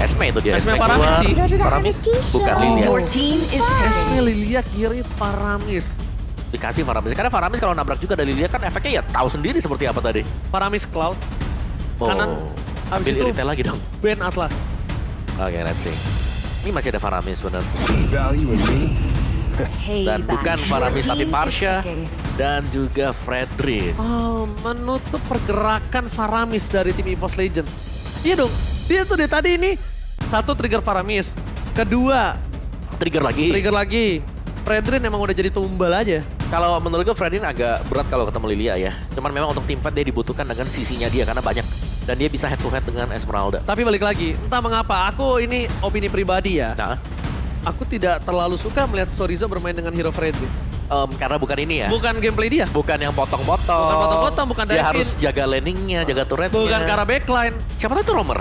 Esme itu dia. Esme keluar. Faramis sih. Faramis bukan Lilia. Your team is Esme, Lilia, kiri, Faramis. Dikasih Faramis. Karena Faramis kalau nabrak juga dari Lilia kan efeknya ya tahu sendiri seperti apa tadi. Faramis Cloud. Oh, Kanan, habis ambil itu Irite lagi dong. Ben Atlas. Oke, let's see. Ini masih ada Faramis benar. See value in me? Dan bukan Faramis tapi Parsha dan juga Fredrin. Oh, menutup pergerakan Faramis dari tim EVOS Legends. Iya dong, dia tuh dari tadi ini. Satu trigger Faramis. Kedua, Trigger lagi. trigger lagi. Fredrin emang udah jadi tumbal aja. Kalau menurut gue Fredrin agak berat kalau ketemu Lilia ya. Cuman memang untuk teamfight dia dibutuhkan dengan sisinya dia karena banyak. Dan dia bisa head to head dengan Esmeralda. Tapi balik lagi, entah mengapa, aku ini opini pribadi ya. Nah, Aku tidak terlalu suka melihat Sorizo bermain dengan hero Fredrin. karena bukan ini ya. Bukan gameplay dia. Bukan yang potong-potong. Bukan potong-potong, bukan Dia dive-in. harus jaga landingnya, jaga turretnya. Bukan ke arah backline. Siapa tahu itu roamer.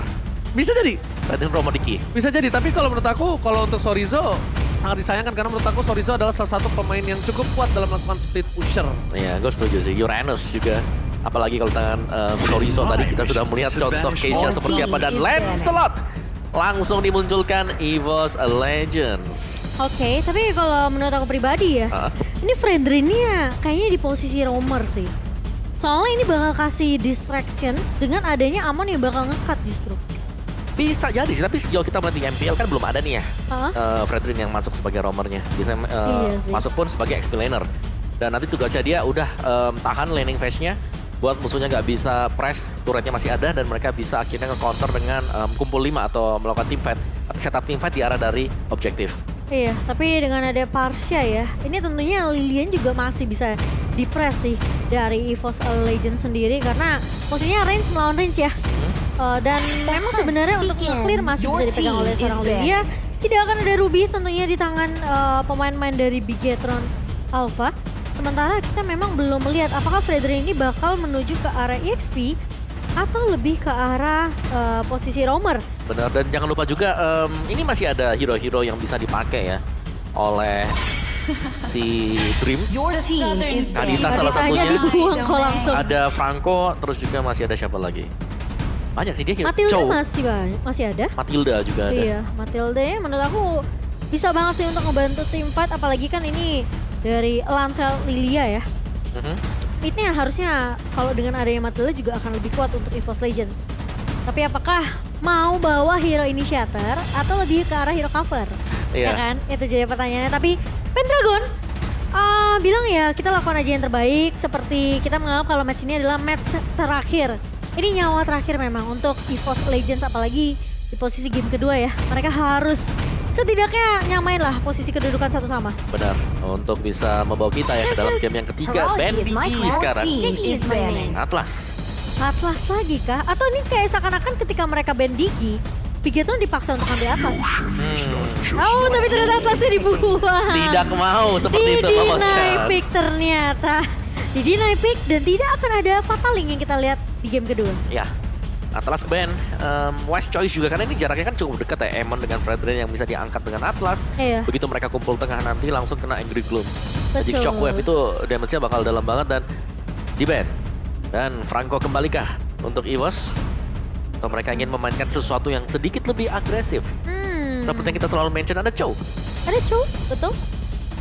Bisa jadi. Fredrin roamer Diki. Bisa jadi, tapi kalau menurut aku, kalau untuk Sorizo, sangat disayangkan karena menurut aku Sorizo adalah salah satu pemain yang cukup kuat dalam melakukan split pusher. Iya, gue setuju sih. Uranus juga. Apalagi kalau tangan Sorizo tadi kita sudah melihat contoh case-nya seperti apa. Dan Lancelot langsung dimunculkan EVOS Legends. Oke, tapi kalau menurut aku pribadi ya, Hah? ini Fredrin ini ya kayaknya di posisi roamer sih. Soalnya ini bakal kasih distraction dengan adanya Amon yang bakal nge-cut justru. Bisa jadi sih, tapi sejauh kita melihat di MPL kan belum ada nih ya. Hah? Fredrin yang masuk sebagai roamernya. Bisa Iya sih. masuk pun sebagai explainer. Dan nanti tugasnya dia udah tahan laning phase-nya buat musuhnya nggak bisa press, turretnya masih ada dan mereka bisa akhirnya nge-counter dengan kumpul 5 atau melakukan team fight. Setup team fight di arah dari objektif. Iya, tapi dengan ada Parsha ya, ini tentunya Lilian juga masih bisa di-press sih dari EVOS Legends sendiri karena posisinya range melawan range ya. Dan memang sebenarnya untuk nge-clear masih bisa dipegang oleh seorang Lilia. Tidak akan ada Ruby tentunya di tangan pemain-pemain dari Bigetron Alpha. Sementara kita memang belum melihat apakah Fredrin ini bakal menuju ke arah EXP atau lebih ke arah posisi roamer. Benar, dan jangan lupa juga ini masih ada hero-hero yang bisa dipakai ya oleh si Dreams. Your team is Kadita banned. salah Kadita aja satunya. dibuang kok langsung. Ada Franco, terus juga masih ada siapa lagi? Banyak sih dia hero. Matilda Chow. masih ada. Matilda juga ada. Iya, Matilda ya menurut aku bisa banget sih untuk ngebantu tim fight apalagi kan ini dari Lancel Lilia ya. Ini harusnya kalau dengan adanya Matilda juga akan lebih kuat untuk EVOS Legends. Tapi apakah mau bawa hero initiator atau lebih ke arah hero cover? Iya. Ya kan? Itu jadi pertanyaannya. Tapi Pendragon bilang ya kita lakukan aja yang terbaik. Seperti kita menganggap kalau match ini adalah match terakhir. Ini nyawa terakhir memang untuk EVOS Legends apalagi di posisi game kedua ya. Mereka harus setidaknya nyamain lah posisi kedudukan satu sama. Benar, untuk bisa membawa kita ya ke dalam game yang ketiga. Ben Heroic is my Digi call. sekarang. Team is banning. Atlas. Atlas lagi kah? Atau ini kayak seakan-akan ketika mereka ban Digi, Bigetron dipaksa untuk ambil Atlas. Oh, tapi ternyata Atlasnya dibuang. Tidak mau seperti itu Pak Bos. Deny pick ternyata. Deny pick dan tidak akan ada Fataling yang kita lihat di game kedua. Ya, Atlas Ben, wise choice juga karena ini jaraknya kan cukup dekat ya. Emon dengan Fredrin yang bisa diangkat dengan Atlas. Iya. Begitu mereka kumpul tengah nanti langsung kena Angry Gloom. Jadi Betul. Shockwave itu damage-nya bakal dalam banget dan di ban. Dan Franco kembalikah untuk EVOS? Atau mereka ingin memainkan sesuatu yang sedikit lebih agresif? Seperti yang kita selalu mention, ada Chow. Ada Chow, betul?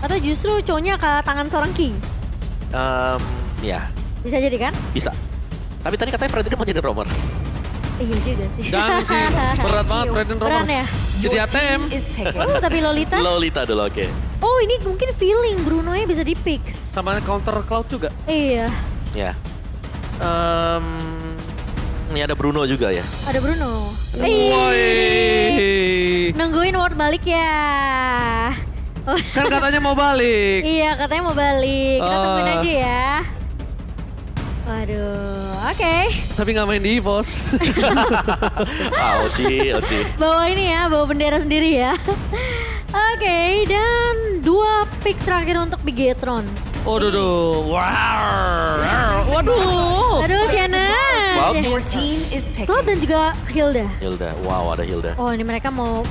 Atau justru Chow-nya ke tangan seorang King? Ya, Bisa jadi kan? bisa. Tapi tadi katanya Fredrin mau jadi roamer. Iya juga sih. Dan sih, berat banget Fredrin Berat roamer. ya? Jadi Your ATM. team is taken. Oh, tapi Lolita? Lolita dulu, oke. Oh, ini mungkin feeling Bruno-nya bisa di-pick. Sama counter Cloud juga. Iya, Ya. Ini ada Bruno juga ya. ada Bruno. Woi. Nungguin ward balik ya. Oh, Kan katanya mau balik. iya, katanya mau balik. Kita tungguin Ah. aja ya. Waduh, oke. Tapi nggak main di EVOS. Oci. Bawa ini ya, bawa bendera sendiri ya. Oke, dan 2 pick terakhir untuk Bigetron. Waduh. Waduh. Aduh, Siana. Wow. Your team is Cloud taken. dan juga Hilda. Hilda, wow ada Hilda. Oh, ini mereka mau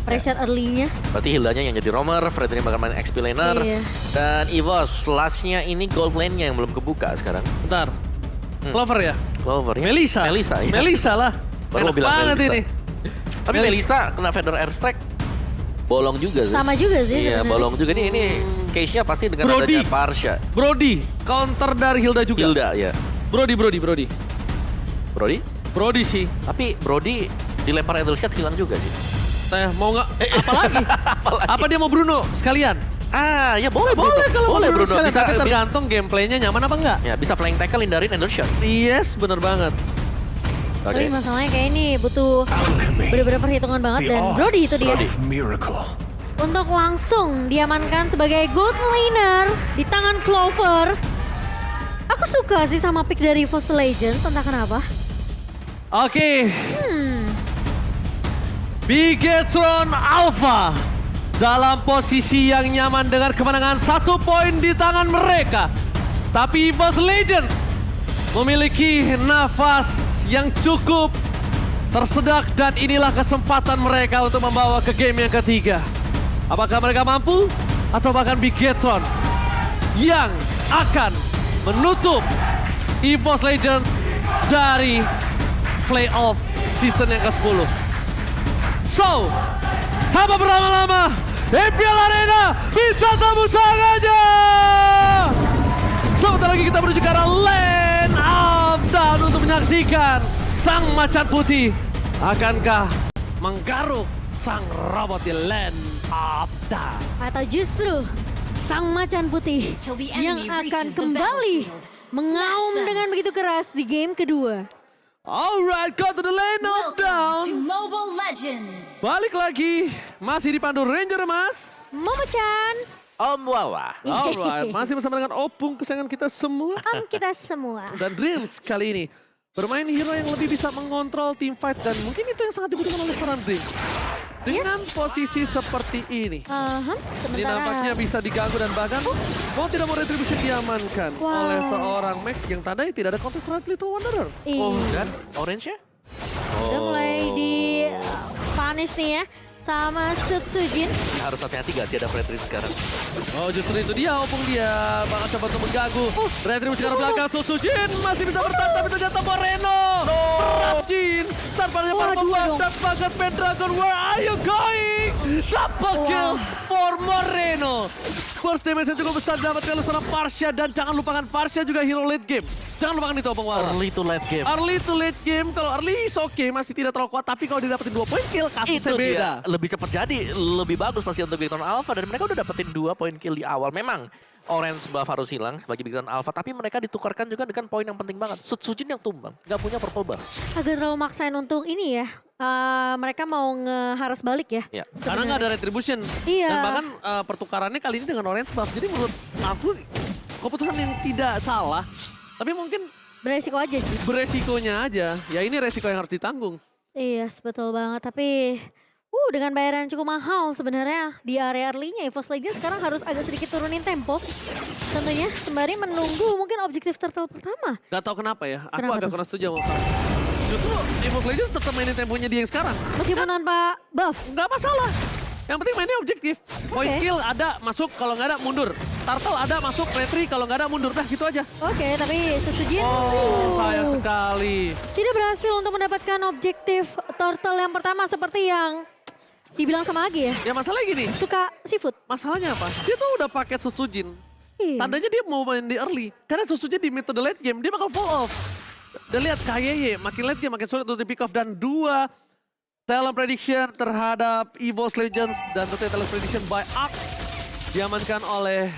pressure early-nya. Berarti Hildanya yang jadi roamer, Fredrin bakal main XP laner. Iya. Dan EVOS, lastnya ini gold lane-nya yang belum kebuka sekarang. Bentar. Clover ya? Clover ya? Melisa. Melisa ya? Melisa lah. Baru mau Enak bilang banget Melisa. ini. Tapi Melissa kena Feather Airstrike bolong juga sih. Sama juga sih Iya, sebenarnya. bolong juga. Ini case-nya pasti dengan Brody. adanya Parsha. Brody, counter dari Hilda juga. Hilda, ya. Brody. Brody? Sih. Tapi Brody dilempar Edelshot hilang juga sih. Mau nggak? Apalagi? Apa dia mau Bruno sekalian? Ah, ya boleh Bruno. Boleh kalau boleh mau Bruno sekalian. Bisa, Tapi tergantung gameplaynya nyaman apa enggak. ya, bisa flying tackle hindarin Edelshot. Yes, bener banget. Oke. Tapi masalahnya kayak ini butuh bener-bener perhitungan banget dan Brody itu dia. Brody. Miracle. Untuk langsung diamankan sebagai gold laner di tangan Clover. Aku suka sih sama pick dari EVOS Legends, entah kenapa. Oke. Bigetron Alpha dalam posisi yang nyaman dengan kemenangan 1 poin di tangan mereka. Tapi EVOS Legends memiliki nafas yang cukup tersedak dan inilah kesempatan mereka untuk membawa ke game yang ketiga. Apakah mereka mampu atau bahkan Bigetron yang akan menutup EVOS Legends dari playoff season yang ke-10. So, tanpa berlama-lama, MPL Arena minta tepuk tangannya! Sebentar lagi kita menuju ke arah Land of Dawn untuk menyaksikan sang macan putih. Akankah menggaruk sang robot di Land of Dawn? Atau justru sang macan putih yang akan kembali mengaum dengan begitu keras di game kedua. Alright, go to the Land of Dawn. Mobile Legends. Balik lagi, masih dipandu Ranger Mas. Momochan, Om Wawa. Alright, masih bersama dengan Opung kesayangan kita semua. kita semua. Dan Dreams kali ini bermain hero yang lebih bisa mengontrol team fight dan mungkin itu yang sangat dibutuhkan oleh seorang Dreams. Dengan posisi seperti ini. Ini Sementara nampaknya bisa diganggu dan bahkan mau tidak mau retribution diamankan Wow. oleh seorang Max yang tandai tidak ada counter terhadap Little Wanderer. Oh, iya, dan orange-nya? udah mulai di punish nih ya sama Sutsujin. Harus hati-hati gak sih ada Fredrin sekarang? Oh justru itu dia Opung dia bakal coba untuk mengganggu. Retribution ke arah belakang Susujin masih bisa bertahan tapi ternyata Moreno. Rajin tanpanya Purple Buff dan bahkan Pendragon. Where are you going? Double kill for Moreno. Burst damage yang cukup besar dapatkan oleh seorang Parsha dan jangan lupakan Parsha juga hero late game. Jangan lupakan itu Opung Wawa. Early to late game. Early to late game, kalau early is okay, masih tidak terlalu kuat. Tapi kalau didapetin 2 poin kill, kasusnya Itu beda. dia, lebih cepat jadi, lebih bagus pasti untuk Bigetron Alpha. Dan mereka udah dapetin 2 poin kill di awal. Memang orange buff harus hilang bagi Bigetron Alpha. Tapi mereka ditukarkan juga dengan poin yang penting banget. Sutsujin yang tumbang, gak punya purple buff. Agak terlalu maksain untuk ini ya. Mereka mau ngeharas balik ya. Ya. Karena nggak ada retribution. Iya. Dan bahkan pertukarannya kali ini dengan orange buff. Jadi menurut aku keputusan yang tidak salah. Tapi mungkin Beresiko aja sih. beresikonya aja. Ya ini resiko yang harus ditanggung. Iya, betul banget. Tapi dengan bayaran cukup mahal sebenarnya di area early-nya EVOS Legends sekarang harus agak sedikit turunin tempo. Tentunya sembari menunggu mungkin objektif turtle pertama. Gak tau kenapa ya. Aku Kenapa agak tuh? kurang setuju sama kamu. Justru EVOS Legends tetap mainin temponya dia yang sekarang. Meskipun tanpa buff. Nggak masalah. Yang penting mainnya objektif. Point Oke. kill ada, masuk. Kalau nggak ada, mundur. Turtle ada, masuk. Retry, kalau nggak ada, mundur. Dah gitu aja. Oke, tapi Sutsujin Sayang sekali. tidak berhasil untuk mendapatkan objektif turtle yang pertama seperti yang dibilang sama Agi ya. Ya masalahnya gini. Suka seafood. Masalahnya apa? Dia tuh udah pakai Susujin. Iya. Tandanya dia mau main di early. Karena Susujin di metode late game, dia bakal fall off. Dan lihat KYY, makin late game, makin sulit untuk di pick off. Dan 2 talent prediction terhadap EVOS Legends. Dan tentunya talent prediction by Ark. Diamankan oleh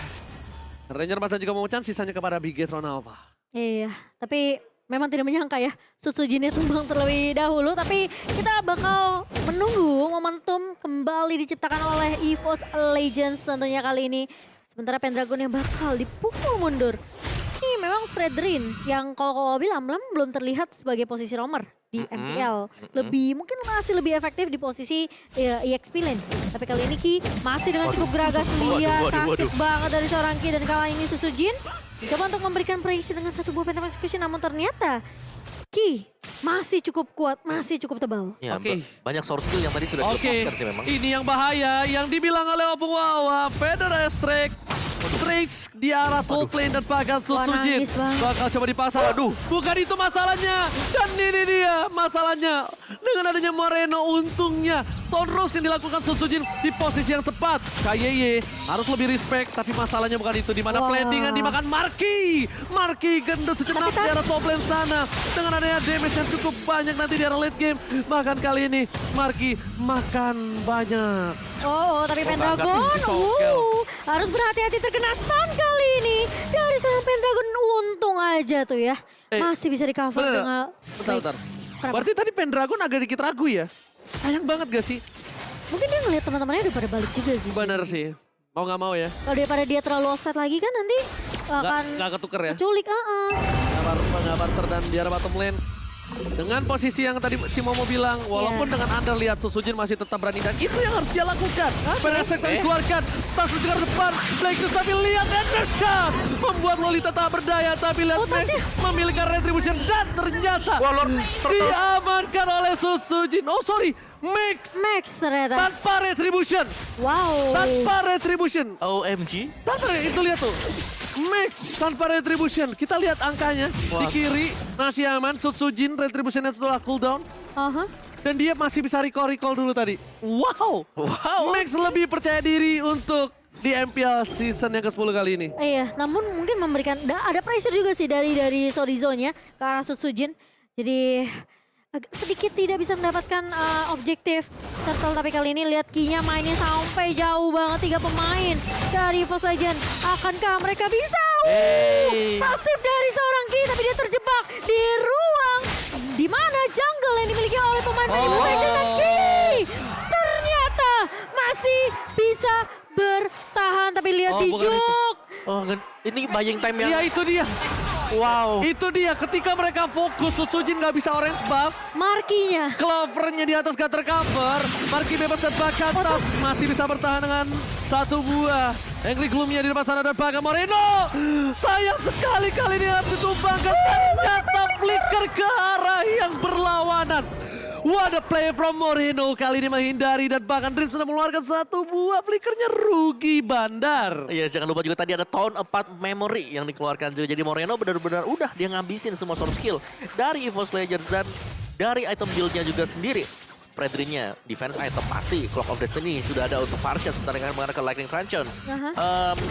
Ranger Mas dan juga Momochan, sisanya kepada Bigetron Alpha. Iya, tapi memang tidak menyangka ya Sutsujinnya tumbang terlebih dahulu. Tapi kita bakal menunggu momentum kembali diciptakan oleh EVOS Legends tentunya kali ini. Sementara Pendragon yang bakal dipukul mundur. Ini memang Fredrin yang kalau bilang belum terlihat sebagai posisi roamer di MPL. Mungkin masih lebih efektif di posisi EXP lane. Tapi kali ini Ki masih dengan cukup geragas. Lihat taktik banget dari seorang Ki dan kali ini Sutsujin coba untuk memberikan pressure dengan 1 buah Phantom Execution, namun ternyata Ki masih cukup kuat, masih cukup tebal. Ya, Oke. banyak source skill yang tadi sudah Oke, dilepaskan sih memang. ini yang bahaya yang dibilang oleh Opung Wawa. Feather Airstrike Strange di arah top lane dan bahkan Sutsujin nangis banget. bakal coba dipasang. Aduh, bukan itu masalahnya. Dan ini dia masalahnya. Dengan adanya Moreno, untungnya Tonros yang dilakukan Sutsujin di posisi yang tepat. KYY harus lebih respect, tapi masalahnya bukan itu. Di mana Wah. plantingan dimakan Marki. Marki gendut sejenak di arah top lane sana. Dengan adanya damage yang cukup banyak nanti di arah late game. Bahkan kali ini Marki makan banyak. Oh, tapi Pendragon, Togel. harus berhati-hati terkena stun kali ini. Dari seorang Pendragon, untung aja tuh ya. Masih bisa di-cover dengan... Bentar. Kenapa? Berarti tadi Pendragon agak dikit ragu ya? Sayang banget gak sih? Mungkin dia ngeliat teman-temannya udah pada balik juga sih. Bener sih. Mau gak mau ya? Kalau daripada dia terlalu offset lagi kan nanti akan Gak ketuker ya? keculik. Nggak barter dan di arah bottom lane. Dengan posisi yang tadi Cimomo bilang, walaupun Iya. dengan Anda lihat Susujin masih tetap berani dan itu yang harus dia lakukan. Penesek tadi keluarkan, tas mencegah ke depan, Blackness tapi lihat shot membuat Lolita tak berdaya, tapi lihat Max memiliki retribution dan ternyata diamankan oleh Susujin. Oh sorry, Max Max ternyata. tanpa retribution, Wow. tanpa retribution. OMG. Tanpa itu lihat tuh. Max tanpa retribution. Kita lihat angkanya di kiri masih aman. Sutsujin retributionnya setelah cooldown. Aha. Dan dia masih bisa recall dulu tadi. Wow. Max lebih percaya diri untuk di MPL season yang ke-10 kali ini. Iya, namun mungkin memberikan ada pressure juga sih dari Sorizone ya ke arah Sutsujin. Jadi agak sedikit tidak bisa mendapatkan objektif Turtle, tapi kali ini lihat Kinya mainnya sampai jauh banget 3 pemain dari EVOS Legend. Akankah mereka bisa? Pasif dari seorang Ki, tapi dia terjebak di ruang di mana jungle yang dimiliki oleh pemain EVOS Legend dan Ki ternyata masih bisa bertahan, tapi lihat Oh, di bukan itu. Juk. Oh, ini buying time yang... Ya itu dia. Wow. Itu dia ketika mereka fokus Sutsujin nggak bisa orange buff. Markinya. Clovernya di atas gak tercover. Marki bebas dan bahkan Tas masih bisa bertahan dengan 1 buah. Angry Gloom-nya di depan sana dan bahkan Moreno. Sayang sekali kali ini harus ditumbangkan. Ternyata flicker ke arah yang berlawanan. What a play from Moreno. Kali ini menghindari dan bahkan Dream sudah mengeluarkan 1 buah. Flickernya rugi bandar. Iya, jangan lupa juga tadi ada Town Apart Memory yang dikeluarkan juga. Jadi Moreno benar-benar udah dia ngabisin semua source skill dari EVOS Legends dan dari item build-nya juga sendiri. Predrinya, defense item pasti, Clock of Destiny sudah ada untuk Parsha sementara dengan menggunakan Lightning Cruncheon.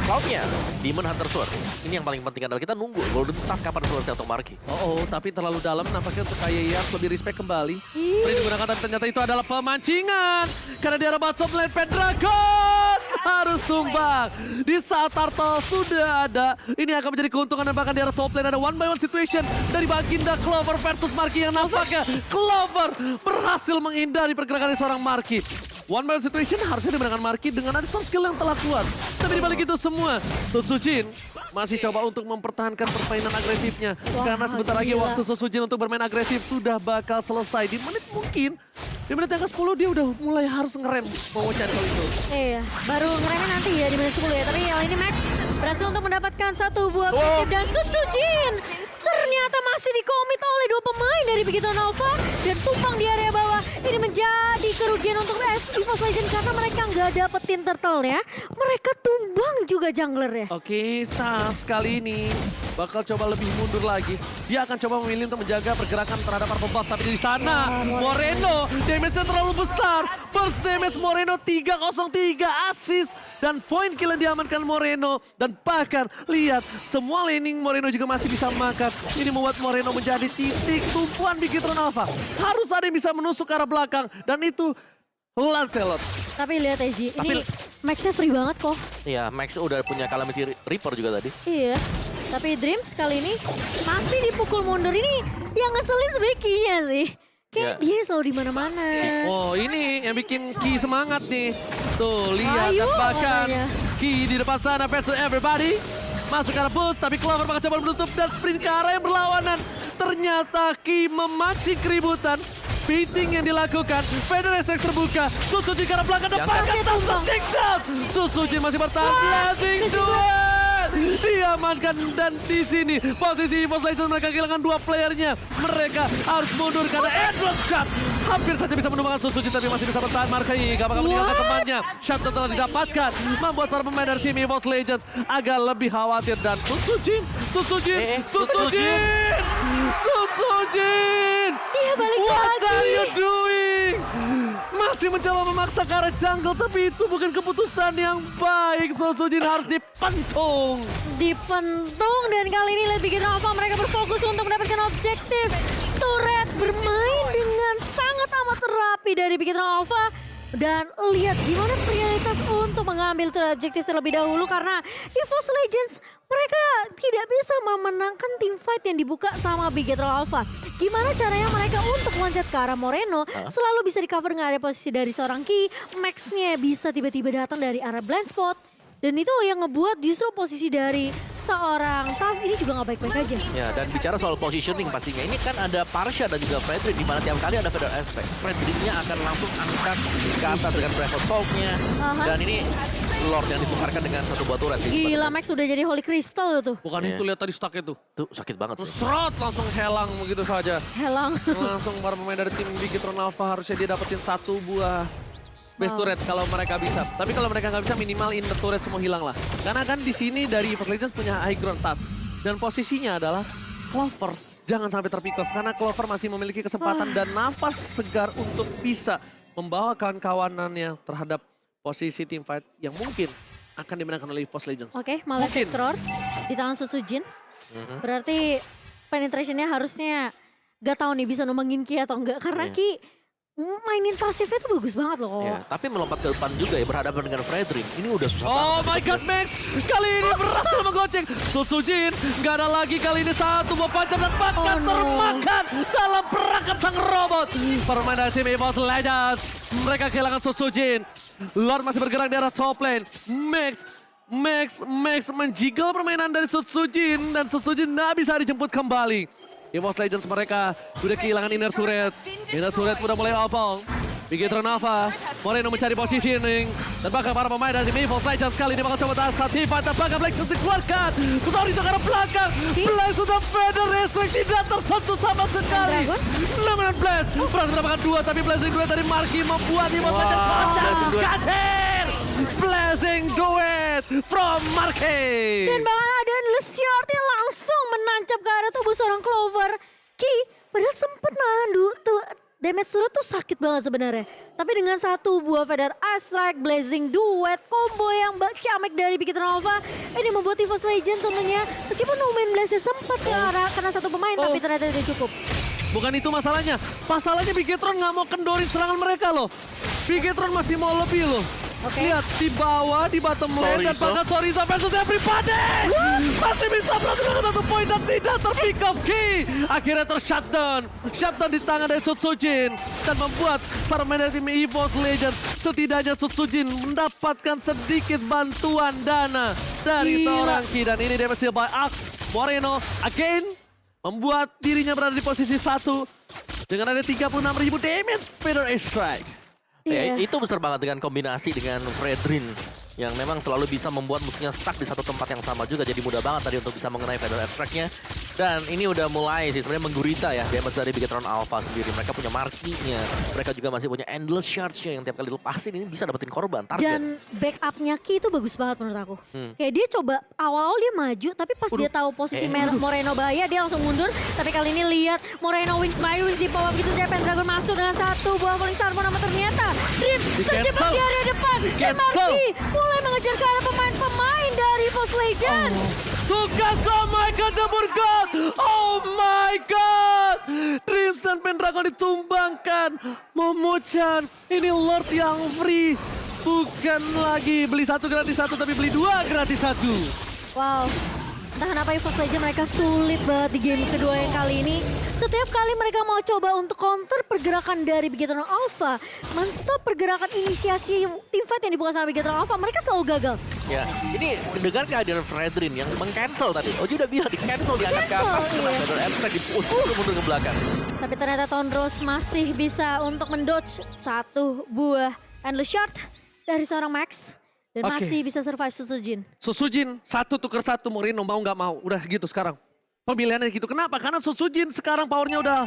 Cloud-nya, Demon Hunter Sword. Ini yang paling penting adalah kita nunggu Golden Staff kapan selesai untuk Marki. Oh, tapi terlalu dalam nampaknya untuk KYY harus lebih respect kembali. Free digunakan tapi ternyata itu adalah pemancingan. Karena di arah bottom lane Pendragon harus tumbang. Di saat Turtle sudah ada, ini akan menjadi keuntungan dan bahkan di arah top lane ada 1-by-1 situation dari Baginda Clover versus Marki yang nampaknya Clover berhasil menghindari pergerakan dari seorang Marki. 1-by-1 situation harusnya dimenangkan Marki dengan ada soft skill yang telah kuat. Tapi dibalik itu semua, Sutsujin masih coba untuk mempertahankan permainan agresifnya. Karena sebentar lagi gila. waktu Sutsujin untuk bermain agresif sudah bakal selesai. Di menit mungkin, di menit yang ke-10 dia udah mulai harus ngerem mau channel itu. Iya, baru ngeremnya nanti ya di menit 10 ya. Tapi kali ini Max berhasil untuk mendapatkan 1 buah pick dan Sutsujin ternyata masih dikomit oleh 2 pemain dari Bigiton Alpha dan tumpang di area bawah. Ini menjadi kerugian untuk EVOS Legends karena mereka nggak dapetin turtle ya. Mereka tumbang juga jungler ya. Oke, Tas kali ini bakal coba lebih mundur lagi. Dia akan coba memilih untuk menjaga pergerakan terhadap Purple Buff. Tapi di sana, Moreno damage-nya terlalu besar. Burst damage Moreno 303 assist. Dan poin kill yang diamankan Moreno. Dan bahkan lihat, semua laning Moreno juga masih bisa makan. Ini membuat Moreno menjadi titik tumpuan Bigetron Alpha. Harus ada yang bisa menusuk ke arah belakang. Dan itu Lancelot. Tapi lihat Eji, Tapi- ini Maxnya free banget kok. Iya, Max udah punya Calamity Reaper juga tadi. Iya. Tapi Dreams kali ini masih dipukul mundur. Ini yang ngeselin sebenarnya Ki-nya sih. Kayak Ya. dia selalu di mana-mana. Oh ini yang bikin Ki semangat nih. Tuh lihat Ayo, dan bahkan katanya. Ki di depan sana versus everybody. Masuk ke arah boost tapi Clover bakal coba menutup dan sprint ke arah yang berlawanan. Ternyata Ki memancing keributan. Beating yang dilakukan, Vader Estek terbuka, Sutsujin ke arah belakang dan Jangan. bahkan Masih tumbang. take down. Sutsujin masih bertahan, blessing to it. diamankan dan di sini posisi EVOS Legends mereka kehilangan 2 playernya. Mereka harus mundur karena Edward Shot hampir saja bisa menumbangkan Suzuki tapi masih bisa bertahan. Markai gak bakal meninggalkan temannya. Shot telah didapatkan membuat para pemain dari tim EVOS Legends agak lebih khawatir dan Sutsujin. Iya balik What lagi. are you doing? Masih mencoba memaksa ke arah jungle tapi itu bukan keputusan yang baik. Sutsujin harus dipentung. Dipentung dan kali ini lebih kita apa mereka berfokus untuk mendapatkan objektif. Turret bermain dengan sangat amat rapi dari Big Hit Alpha. Dan lihat gimana prioritas untuk mengambil turret objektif terlebih dahulu karena EVOS Legends mereka tidak bisa memenangkan tim fight yang dibuka sama Big Hit Alpha. Gimana caranya mereka untuk loncat ke arah Moreno selalu bisa di cover dengan area posisi dari seorang Ki. Max-nya bisa tiba-tiba datang dari arah blind spot. Dan itu yang ngebuat justru posisi dari seorang Tas ini juga nggak baik-baik aja. Ya, dan bicara soal positioning pastinya. Ini kan ada Parsha dan juga Fredrin. Di mana tiap kali ada Feather Aspect, Fredrinnya akan langsung angkat ke atas dengan Breath Salt-nya. Dan ini Lord yang ditukarkan dengan satu buah turret. Gila Max sudah jadi Holy Crystal tuh. Bukan itu, lihat tadi stuck itu. Tuh sakit banget Terus sih. langsung helang begitu saja. Helang. Langsung para pemain dari tim Big Hit Alpha harusnya dia dapetin 1 buah base turret kalau mereka bisa. Tapi kalau mereka nggak bisa minimal inner turret semua hilang lah. Karena kan di sini dari EVOS Legends punya high ground task. Dan posisinya adalah Clover. Jangan sampai terpick off karena Clover masih memiliki kesempatan dan nafas segar untuk bisa membawa kawan-kawanannya terhadap posisi team fight yang mungkin akan dimenangkan oleh EVOS Legends. Oke, malah Mungkin. Victor di tangan Sutsujin. Berarti penetrationnya harusnya gak tahu nih bisa numbangin Ki atau enggak. Karena Ki mainin pasifnya tuh bagus banget loh. Ya, tapi melompat ke depan juga ya berhadapan dengan Fredrin. Ini udah susah Oh banget. my god Max, kali ini berhasil menggocek Sutsujin. Gak ada lagi kali ini 1 buah pancar dan bahkan termakan dalam perangkap sang robot. Permain dari tim EVOS Legends. Mereka kehilangan Sutsujin. Lord masih bergerak di arah top lane. Max menjiggle permainan dari Sutsujin. Dan Sutsujin gak bisa dijemput kembali. EVOS Legends mereka udah kehilangan inner turret. Inner turret udah mulai opong. Big Hit Alpha, Moreno mencari positioning. Dan bahkan para pemain dari tim EVOS Legends kali ini bakal coba tahan Sativa. Dan bahkan Black sudah dikeluarkan. Sorry ke arah belakang. Black sudah Feather Restrict tidak tersentuh sama sekali. Limited Blast. Berhasil mendapatkan 2 tapi Blazing Duet dari Marky membuat EVOS Legends Blazing Duet. kacir. Blazing Duet from Marky. Dan bahkan ada Lesiart yang langsung menancap ke arah tubuh seorang Clover. Ki, padahal sempet nahan tuh damage turret tuh sakit banget sebenarnya. Tapi dengan 1 buah Feather Strike, Blazing Duet, combo yang ciamik dari Big Hit Alpha, ini membuat EVOS Legends tentunya meskipun No Man Blast-nya sempat ke arah karena 1 pemain tapi ternyata tidak cukup. Bukan itu masalahnya. Masalahnya Bigetron nggak mau kendorin serangan mereka loh. Bigetron masih mau lebih loh. Lihat di bawah, di bottom lane dan bahkan Sorizo versus everybody. Masih bisa berhasil dengan 1 poin dan tidak terpick off Ki. Akhirnya tershutdown. Shutdown di tangan dari Sutsujin. Dan membuat para pemain dari tim EVOS Legends setidaknya Sutsujin mendapatkan sedikit bantuan dana dari seorang Ki. Dan ini damage deal by Axe. Moreno again membuat dirinya berada di posisi 1 dengan ada 36.000 damage Feather Strike. Ya, itu besar banget dengan kombinasi dengan Fredrin yang memang selalu bisa membuat musuhnya stuck di satu tempat yang sama juga. Jadi mudah banget tadi untuk bisa mengenai Feather Strike-nya. Dan ini udah mulai sih sebenarnya menggurita ya damage dari Big Hit Alpha sendiri. Mereka punya markinya, mereka juga masih punya endless shards-nya yang tiap kali dilepasin ini bisa dapetin korban, target. Dan backup-nya Ki itu bagus banget menurut aku. Kayak dia coba awal-awal dia maju tapi pas dia tahu posisi Moreno bahaya dia langsung mundur. Tapi kali ini lihat Moreno wings by wings di bawah begitu saja Pendragon masuk dengan 1 buah Falling Star namun ternyata Dream terjebak di area depan. Dan Marky mulai mengejar ke arah pemain-pemain dari EVOS Legends. Tsukasa Michael jambur God. Oh my God. Dreams dan Pendragon ditumbangkan. Momo-chan. Ini Lord yang free. Bukan lagi beli 1 gratis 1 tapi beli 2 gratis 1. Wow. Entah kenapa EVOS Legends mereka sulit banget di game kedua yang kali ini. Setiap kali mereka mau coba untuk counter pergerakan dari Big Hit Alpha, men-stop pergerakan inisiasi tim fight yang dibuka sama Big Hit Alpha, mereka selalu gagal. Ya, ini dengan kehadiran Fredrin yang meng-cancel tadi. Oji udah bilang di-cancel, diangkat ke atas. Di-cancel, Kena iya. Feather Strike, di-push mundur ke belakang. Tapi ternyata Tondros masih bisa untuk mendodge 1 buah Endless Shard dari seorang Max. Dan Oke. masih bisa survive Susujin. Susujin 1 tuker 1 Moreno mau nggak mau. Udah gitu sekarang. Pemilihannya gitu. Kenapa? Karena Susujin sekarang powernya udah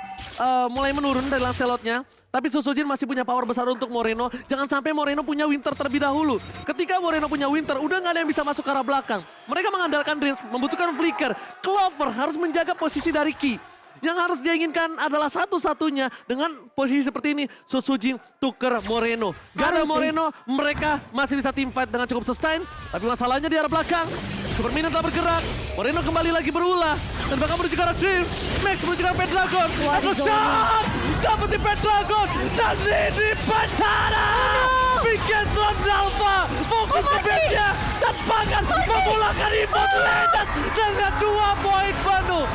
mulai menurun dari Lancelotnya. Tapi Susujin masih punya power besar untuk Moreno. Jangan sampai Moreno punya Winter terlebih dahulu. Ketika Moreno punya Winter, udah nggak ada yang bisa masuk ke arah belakang. Mereka mengandalkan Dreams, membutuhkan Flicker. Clover harus menjaga posisi dari Ki. Yang harus dia inginkan adalah satu-satunya dengan posisi seperti ini. Susujin tuker Moreno. Gak ada Harus sih. Moreno, mereka masih bisa team fight dengan cukup sustain. Tapi masalahnya di arah belakang. Super Minion telah bergerak. Moreno kembali lagi berulah. Dan bahkan menuju ke arah Dreams. Max menuju ke arah Pendragon. Atau shot! Dapetin Pendragon. Dan ini Pacana! Bigetron Alpha. Fokus ke backnya. Dan bahkan memulangkan EVOS Legends. Dengan 2 poin penuh.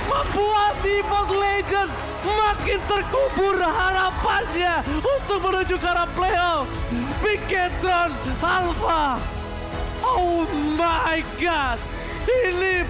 Membuat EVOS Legends makin terkubur harapannya untuk menuju ke arah playoff. Bigetron Alpha. Oh my god. Ini